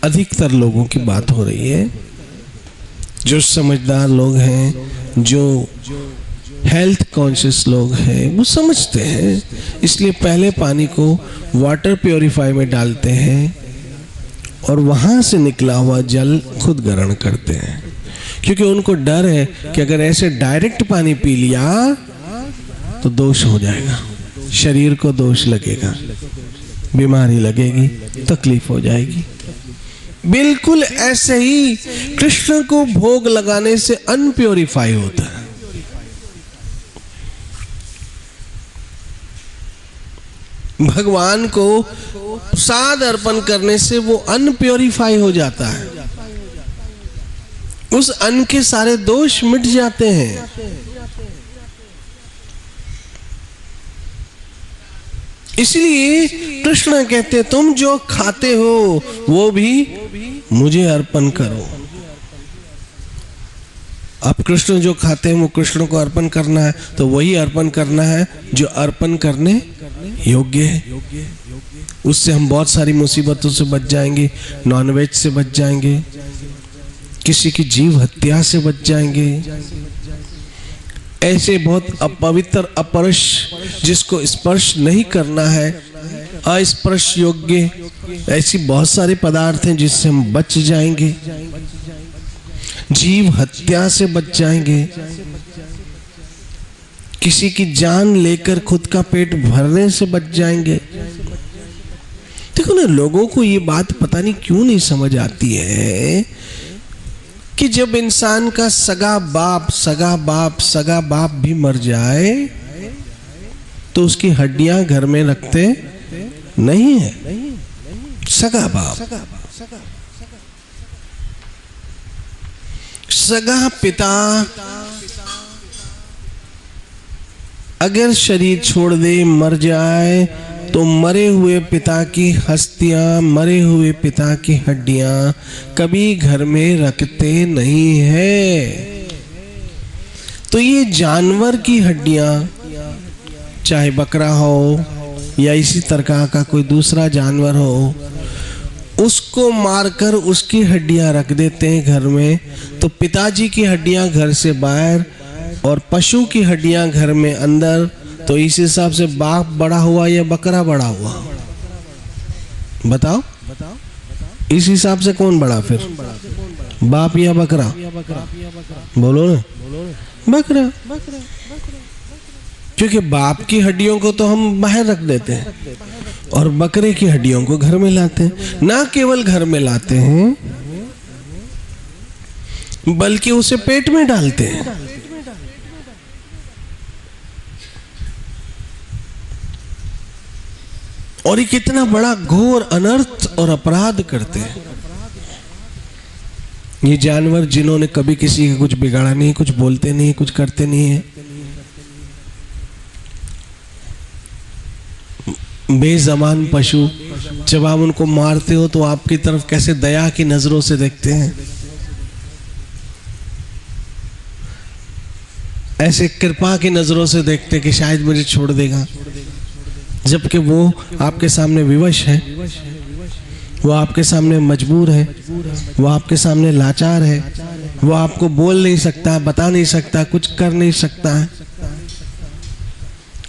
अधिकतर लोगों की बात हो रही है। जो समझदार लोग हैं, जो हेल्थ कॉन्शियस लोग हैं, वो समझते हैं, इसलिए पहले पानी को वाटर प्योरीफायर में डालते हैं और वहां से निकला हुआ जल खुद ग्रहण करते हैं, क्योंकि उनको डर है कि अगर ऐसे डायरेक्ट पानी पी लिया तो दोष हो जाएगा, शरीर को दोष लगेगा, बीमारी लगेगी, तकलीफ हो जाएगी। बिल्कुल ऐसे ही कृष्ण को भोग लगाने से अनप्योरीफाई होता है। भगवान को प्रसाद अर्पण करने से वो अनप्योरीफाई हो जाता है, उस अन्न के सारे दोष मिट जाते हैं। इसलिए कृष्ण कहते तुम जो खाते हो वो भी मुझे अर्पण करो। अब कृष्ण जो खाते हैं वो कृष्ण को अर्पण करना है, तो वही अर्पण करना है जो अर्पण करने योग्य है। उससे हम बहुत सारी मुसीबतों से बच जाएंगे, नॉनवेज से बच जाएंगे, किसी की जीव हत्या से बच जाएंगे, ऐसे बहुत अपवित्र अपरश जिसको स्पर्श नहीं करना है, अस्पर्श योग्य, ऐसी बहुत सारे पदार्थ हैं जिससे हम बच जाएंगे, जीव हत्या से बच जाएंगे, किसी की जान लेकर खुद का पेट भरने से बच जाएंगे। देखो ना, लोगों को ये बात पता नहीं क्यों नहीं समझ आती है कि जब इंसान का सगा बाप भी मर जाए तो उसकी हड्डियां घर में रखते नहीं है। सगा बाप, सगा पिता अगर शरीर छोड़ दे, मर जाए, तो मरे हुए पिता की हस्तियां, मरे हुए पिता की हड्डियां कभी घर में रखते नहीं है। तो ये जानवर की हड्डियां, चाहे बकरा हो या इसी तरह का कोई दूसरा जानवर हो, उसको मारकर उसकी हड्डियां रख देते हैं घर में, तो पिताजी की हड्डियां घर से बाहर और पशु की हड्डियां घर में अंदर। तो इस हिसाब से बाप बड़ा हुआ या बकरा बड़ा हुआ? बताओ, इस हिसाब से कौन बड़ा फिर, बाप या बकरा? बोलो ना, बकरा। क्योंकि बाप की हड्डियों को तो हम बाहर रख देते हैं और बकरे की हड्डियों को घर में लाते हैं। ना केवल घर में लाते हैं बल्कि उसे पेट में डालते हैं। और ये कितना बड़ा घोर अनर्थ और अपराध करते हैं ये जानवर, जिन्होंने कभी किसी का कुछ बिगाड़ा नहीं, कुछ बोलते नहीं, कुछ करते नहीं है। बेज़बान पशु, जब आप उनको मारते हो तो आपकी तरफ कैसे दया की नजरों से देखते हैं, ऐसे कृपा की नजरों से देखते हैं कि शायद मुझे छोड़ देगा, जबकि वो आपके सामने विवश है, वो आपके सामने मजबूर है, वो आपके सामने लाचार है, वो आपको बोल नहीं सकता, बता नहीं सकता, कुछ कर नहीं सकता है।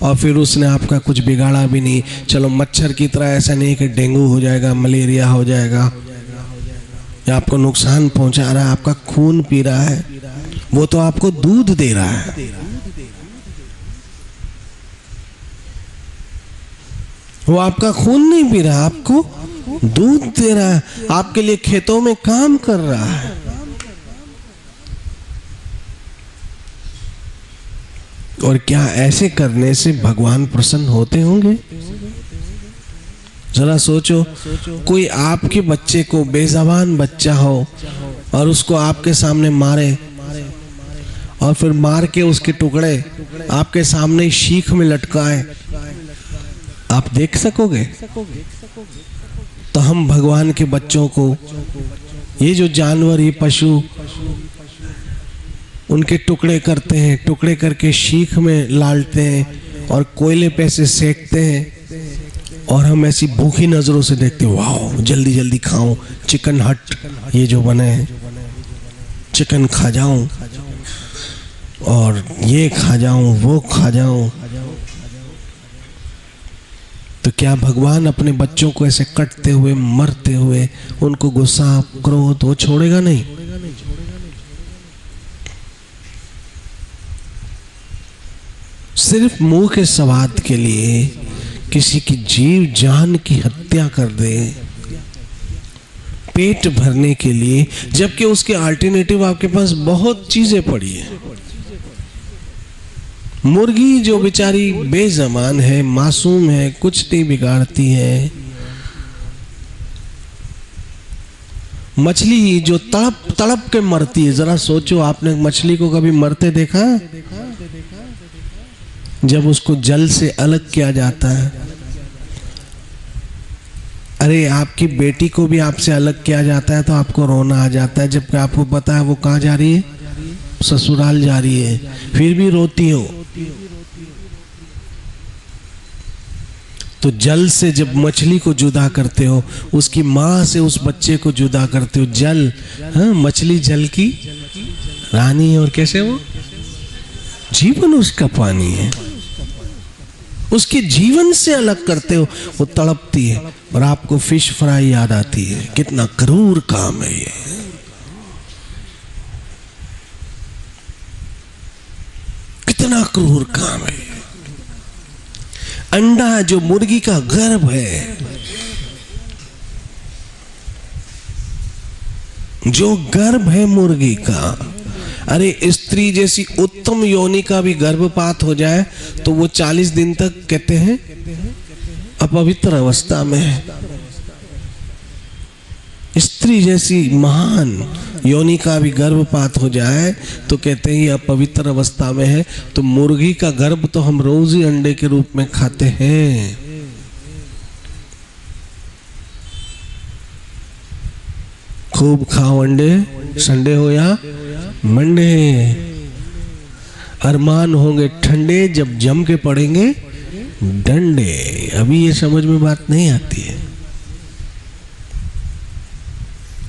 और फिर उसने आपका कुछ बिगाड़ा भी नहीं। चलो मच्छर की तरह ऐसा नहीं कि डेंगू हो जाएगा, मलेरिया हो जाएगा या आपको नुकसान पहुंचा रहा है, आपका खून पी रहा है, वो तो आपको दूध दे रहा है। वो आपका खून नहीं पी रहा, आपको दूध दे रहा है, आपके लिए खेतों में काम कर रहा है। और क्या ऐसे करने से भगवान प्रसन्न होते होंगे? जरा सोचो, कोई आपके बच्चे को, बेज़बान बच्चा हो, और उसको आपके सामने मारे और फिर मार के उसके टुकड़े आपके सामने शीख में लटकाए, आप देख सकोगे? तो हम भगवान के बच्चों को, ये जो जानवर, ये पशु, उनके टुकड़े करते हैं, टुकड़े करके शीख में लालते हैं और कोयले पे से सेकते हैं और हम ऐसी भूखी नजरों से देखते, वाह जल्दी जल्दी खाऊं, चिकन हट ये जो बने हैं, चिकन खा जाऊं और ये खा जाऊं वो खा जाऊं। तो क्या भगवान अपने बच्चों को ऐसे कटते हुए मरते हुए उनको गुस्सा क्रोध वो छोड़ेगा नहीं? सिर्फ मुंह के स्वाद के लिए किसी की जीव जान की हत्या कर दे पेट भरने के लिए, जबकि उसके अल्टरनेटिव आपके पास बहुत चीजें पड़ी है। मुर्गी जो बेचारी बेजमान है, मासूम है, कुछ नहीं बिगाड़ती है। मछली जो तड़प तड़प के मरती है, जरा सोचो, आपने मछली को कभी मरते देखा? जब उसको जल से अलग किया जाता है, अरे आपकी बेटी को भी आपसे अलग किया जाता है तो आपको रोना आ जाता है, जबकि आपको पता है वो कहाँ जा रही है, ससुराल जा रही है, फिर भी रोती हो। तो जल से जब मछली को जुदा करते हो, उसकी माँ से उस बच्चे को जुदा करते हो, जल, हाँ, मछली जल की रानी है और कैसे वो जीवन उसका पानी है, उसके जीवन से अलग करते हो, वो तड़पती है और आपको फिश फ्राई याद आती है। कितना क्रूर काम है ये। कितना क्रूर काम है। अंडा जो मुर्गी का गर्भ है, जो गर्भ है मुर्गी का, अरे स्त्री जैसी उत्तम योनि का भी गर्भपात हो जाए तो वो 40 दिन तक कहते हैं अपवित्र अवस्था में है। स्त्री जैसी महान योनि का भी गर्भपात हो जाए तो कहते हैं ये अपवित्र अवस्था में है। तो मुर्गी का गर्भ तो हम रोज ही अंडे के रूप में खाते हैं। खूब खाओ अंडे, संडे हो या मंडे। अरमान होंगे ठंडे जब जम के पड़ेंगे डंडे। अभी ये समझ में बात नहीं आती है,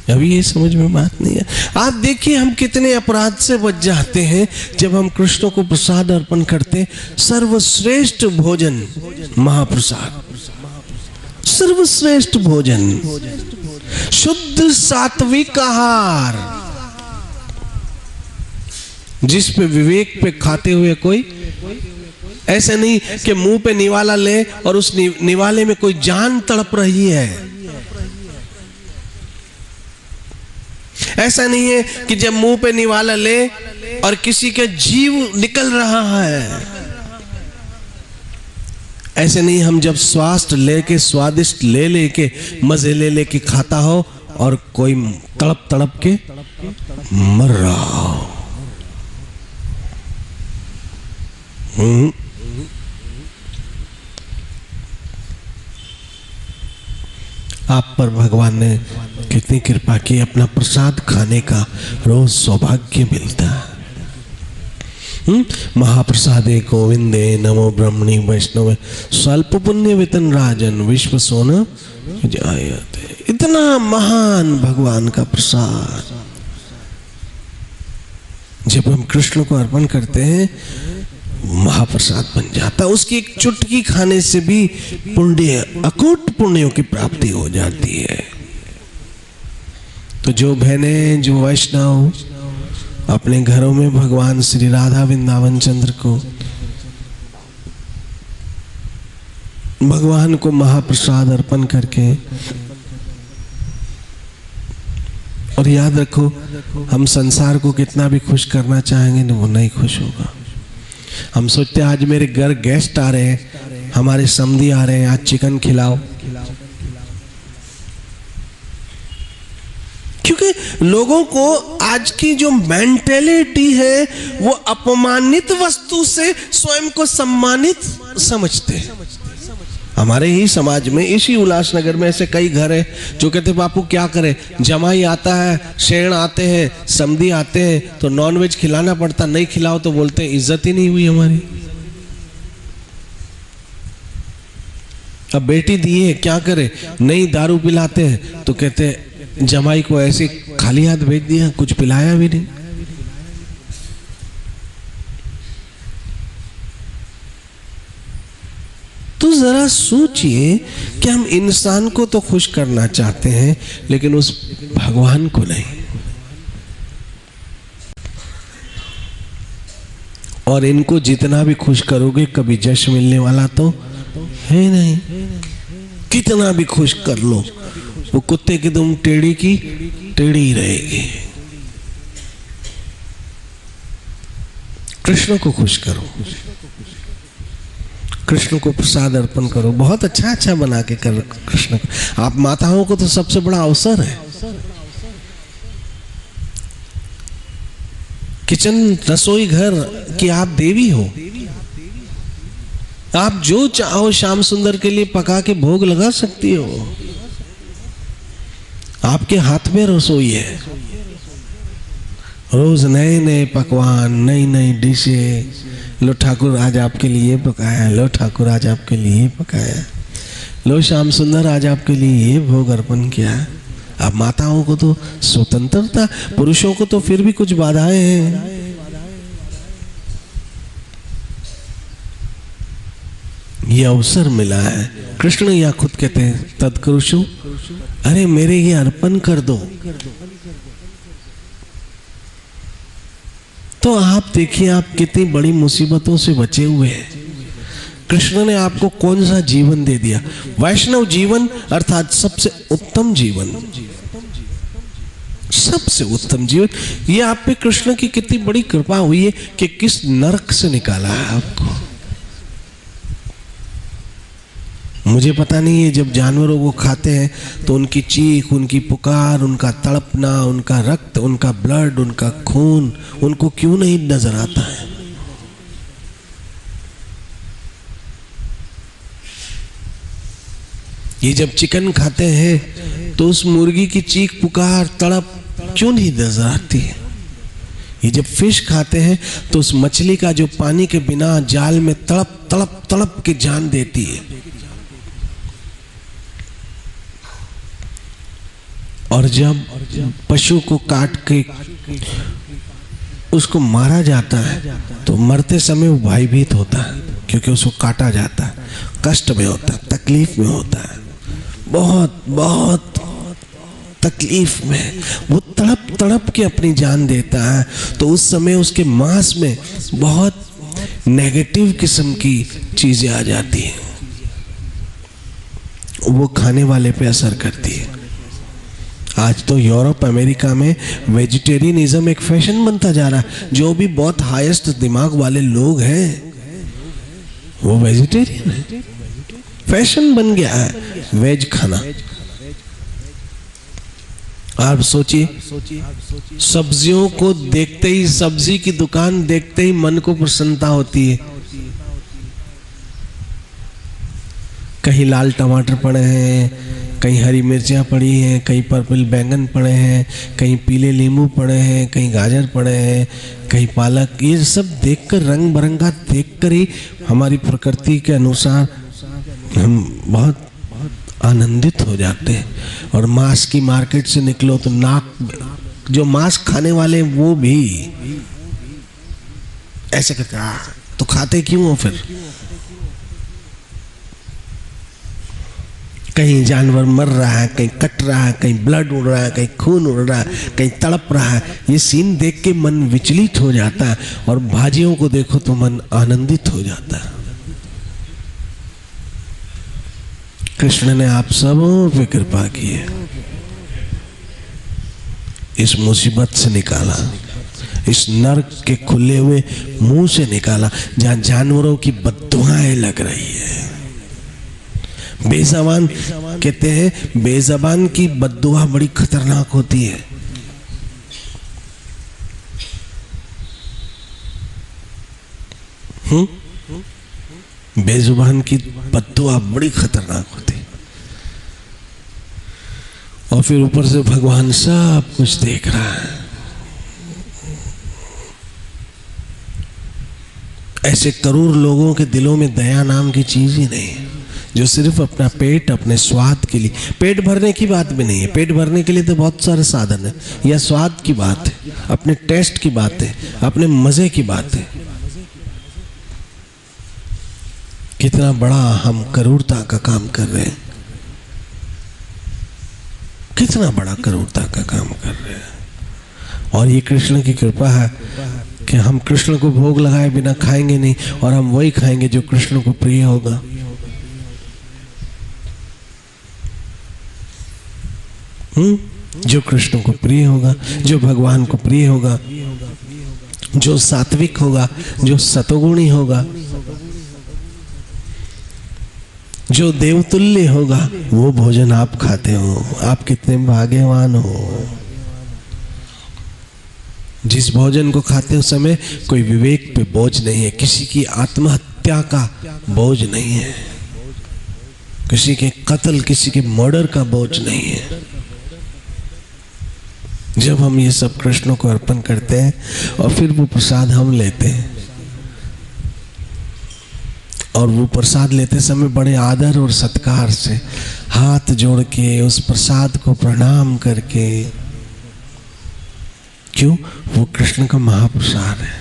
अभी ये समझ में बात नहीं है। आप देखिए हम कितने अपराध से बच जाते हैं जब हम कृष्ण को प्रसाद अर्पण करते। सर्वश्रेष्ठ भोजन महाप्रसाद, सर्वश्रेष्ठ भोजन, शुद्ध सात्विक आहार, जिस पे विवेक पे खाते हुए कोई ऐसे नहीं कि मुंह पे निवाला ले और उस निवाले में कोई जान तड़प रही है। ऐसा नहीं है कि जब मुंह पे निवाला ले और किसी के जीव निकल रहा है। ऐसे नहीं, हम जब स्वास्थ्य लेके स्वादिष्ट ले लेके मजे ले लेके खाता हो और कोई तड़प तड़प के मर रहा हो। आप पर भगवान ने कितनी कृपा की, अपना प्रसाद खाने का रोज सौभाग्य मिलता है। महाप्रसादे गोविंदे नमो ब्रह्मणि वैष्णव स्वल्प पुण्य वेतन राजन विश्व सोना जायते। इतना महान भगवान का प्रसाद जब हम कृष्ण को अर्पण करते हैं महाप्रसाद बन जाता। उसकी एक चुटकी खाने से भी पुण्य, अकूट पुण्यों की प्राप्ति हो जाती है। तो जो बहनें, जो वैष्णव अपने घरों में भगवान श्री राधा वृंदावन चंद्र को, भगवान को महाप्रसाद अर्पण करके, और याद रखो हम संसार को कितना भी खुश करना चाहेंगे ना, वो नहीं खुश होगा। हम सोचते हैं आज मेरे घर गेस्ट आ रहे हैं, हमारे समधी आ रहे हैं, आज चिकन खिलाओ, क्योंकि लोगों को आज की जो मेंटेलिटी है वो अपमानित वस्तु से स्वयं को सम्मानित समझते हैं। हमारे ही समाज में, इसी उल्लासनगर में ऐसे कई घर है जो कहते बापू क्या करें, जमाई आता है, शेण आते हैं, समधी आते हैं तो नॉनवेज खिलाना पड़ता, नहीं खिलाओ तो बोलते हैं इज्जत ही नहीं हुई हमारी। अब बेटी दिए क्या करे, नहीं दारू पिलाते हैं तो कहते जमाई को ऐसे खाली हाथ भेज दिया, कुछ पिलाया भी नहीं। तो जरा सोचिए कि हम इंसान को तो खुश करना चाहते हैं लेकिन उस भगवान को नहीं। और इनको जितना भी खुश करोगे कभी जश मिलने वाला तो है नहीं। कितना भी खुश कर लो वो कुत्ते की दुम टेढ़ी की टेढ़ी रहेगी। कृष्ण को खुश करो, कृष्ण को प्रसाद अर्पण करो, बहुत अच्छा अच्छा बना के कर कृष्ण को। आप माताओं को तो सबसे बड़ा अवसर है। किचन रसोई घर की आप देवी हो। आप जो चाहो श्याम सुंदर के लिए पका के भोग लगा सकती हो। आपके हाथ में रसोई है। रोज नए नए पकवान, नई नई डिशें। लो ठाकुर आज आपके लिए पकाया, लो ठाकुर आज आपके लिए पकाया, लो श्याम सुंदर आज आपके लिए ये भोग अर्पण किया। अब माताओं को तो स्वतंत्रता, पुरुषों को तो फिर भी कुछ बाधाएं हैं। ये अवसर मिला है। कृष्ण या खुद कहते हैं तत्कुरुषु, अरे मेरे ये अर्पण कर दो। तो आप देखिए आप कितनी बड़ी मुसीबतों से बचे हुए हैं। कृष्ण ने आपको कौन सा जीवन दे दिया? वैष्णव जीवन अर्थात सबसे उत्तम जीवन, सबसे उत्तम जीवन। ये आप पे कृष्ण की कितनी बड़ी कृपा हुई है कि किस नरक से निकाला है आपको। मुझे पता नहीं है, जब जानवरों को खाते हैं तो उनकी चीख, उनकी पुकार, उनका तड़पना, उनका रक्त, उनका ब्लड, उनका खून उनको क्यों नहीं नजर आता है? ये जब चिकन खाते हैं तो उस मुर्गी की चीख, पुकार, तड़प क्यों नहीं नजर आती है? ये जब फिश खाते हैं तो उस मछली का जो पानी के बिना जाल में तड़प तड़प तड़प के जान देती है। और जब पशु को काट के उसको मारा जाता है तो मरते समय वो भयभीत होता है, क्योंकि उसको काटा जाता है, कष्ट में होता है, तकलीफ में होता है, बहुत बहुत तकलीफ में वो तड़प तड़प के अपनी जान देता है। तो उस समय उसके मांस में बहुत नेगेटिव किस्म की चीजें आ जाती हैं, वो खाने वाले पे असर करती है। आज तो यूरोप अमेरिका में वेजिटेरियनिज्म एक फैशन बनता जा रहा है। जो भी बहुत हाईएस्ट दिमाग वाले लोग हैं वो वेजिटेरियन है। फैशन बन गया है वेज खाना। आप सोचिए, सब्जियों को देखते ही, सब्जी की दुकान देखते ही मन को प्रसन्नता होती है। कहीं लाल टमाटर पड़े हैं, कहीं हरी मिर्चियाँ पड़ी हैं, कहीं पर्पल बैंगन पड़े हैं, कहीं पीले नींबू पड़े हैं, कहीं गाजर पड़े हैं, कहीं पालक। ये सब देखकर, रंग बिरंगा देखकर ही हमारी प्रकृति के अनुसार हम बहुत आनंदित हो जाते हैं। और मांस की मार्केट से निकलो तो नाक, जो मांस खाने वाले वो भी ऐसे करते, तो खाते क्यों हो फिर? कहीं जानवर मर रहा है, कहीं कट रहा है, कहीं ब्लड उड़ रहा है, कहीं खून उड़ रहा है, कहीं तड़प रहा है। ये सीन देख के मन विचलित हो जाता है, और भाजियों को देखो तो मन आनंदित हो जाता है। कृष्ण ने आप सबों पे कृपा की है, इस मुसीबत से निकाला, इस नरक के खुले हुए मुंह से निकाला, जहां जानवरों की बद्दुआएं लग रही है। बेज़बान कहते हैं, बेज़बान की बद्दुआ बड़ी खतरनाक होती है। बेज़ुबान की बद्दुआ बड़ी खतरनाक होती है। और फिर ऊपर से भगवान सब कुछ देख रहा है। ऐसे करोड़ लोगों के दिलों में दया नाम की चीज ही नहीं है। जो सिर्फ अपना पेट, अपने स्वाद के लिए, पेट भरने की बात भी नहीं है, पेट भरने के लिए तो बहुत सारे साधन है, यह स्वाद की बात है, अपने टेस्ट की बात है, अपने मजे की बात है। कितना बड़ा हम क्रूरता का काम कर रहे हैं, कितना बड़ा क्रूरता का काम कर रहे हैं। और ये कृष्ण की कृपा है कि हम कृष्ण को भोग लगाए बिना खाएंगे नहीं, और हम वही खाएंगे जो कृष्ण को प्रिय होगा। जो कृष्ण को प्रिय होगा, जो भगवान को प्रिय होगा, जो सात्विक होगा, जो सतोगुणी होगा, जो देवतुल्य होगा, वो भोजन आप खाते हो। आप कितने भाग्यवान हो। जिस भोजन को खाते उस समय कोई विवेक पे बोझ नहीं है, किसी की आत्महत्या का बोझ नहीं है, किसी के कत्ल, किसी के मर्डर का बोझ नहीं है। जब हम ये सब कृष्ण को अर्पण करते हैं और फिर वो प्रसाद हम लेते हैं, और वो प्रसाद लेते समय बड़े आदर और सत्कार से हाथ जोड़ के उस प्रसाद को प्रणाम करके, क्यों? वो कृष्ण का महाप्रसाद है।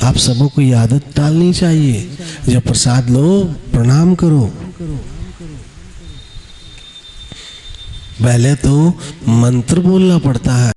आप सबों को ये आदत डालनी चाहिए, जब प्रसाद लो प्रणाम करो। पहले तो मंत्र बोलना पड़ता है।